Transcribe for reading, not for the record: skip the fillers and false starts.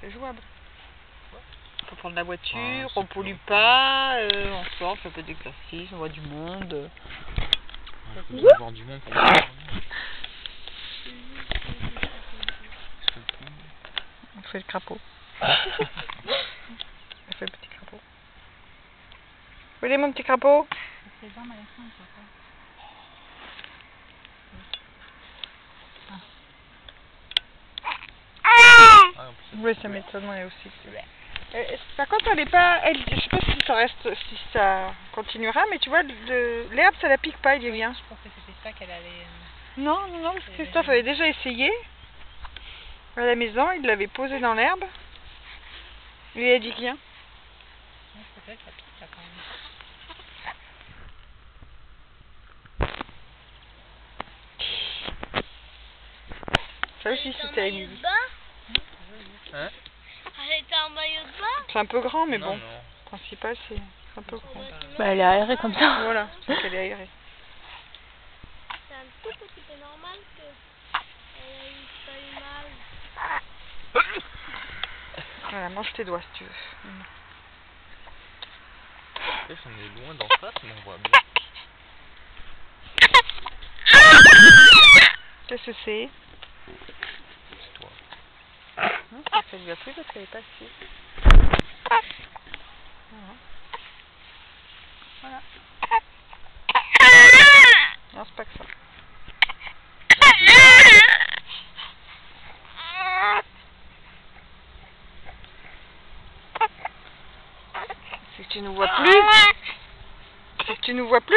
c'est jouable. On peut prendre la voiture, on pollue pas, on sort, on fait un peu d'exercice, on voit du monde. On va voir du monde pour On fait le crapaud. On fait le petit crapaud. Vous voulez mon petit crapaud? Oui, ça m'étonnerait aussi. Par contre, elle est pas. Je sais pas si ça reste, si ça continuera, mais tu vois, l'herbe, ça la pique pas, il est bien. Je pensais que c'était ça qu'elle allait. Non, non, non, parce que Christophe avait déjà essayé à la maison, il l'avait posé dans l'herbe. Il a dit rien. Peut-être ça pique ça quand même. Ça aussi, c'était à Émilie. Hein? Elle était en maillot de bain? C'est un peu grand, mais Non, bon. non. Le principal, c'est un peu grand. Bah, elle est aérée comme ça. Voilà, c'est qu'elle est aérée. C'est un tout petit peu normal qu'elle ait pas eu mal. Voilà, mange tes doigts si tu veux. Peut-être qu'on est loin d'en face, mais on voit bien. Qu'est-ce que c'est? C'est toi. Non, ça lui a plu parce qu'elle est pas assise. Voilà. Non, c'est pas que ça. C'est que tu nous vois plus. C'est que tu nous vois plus.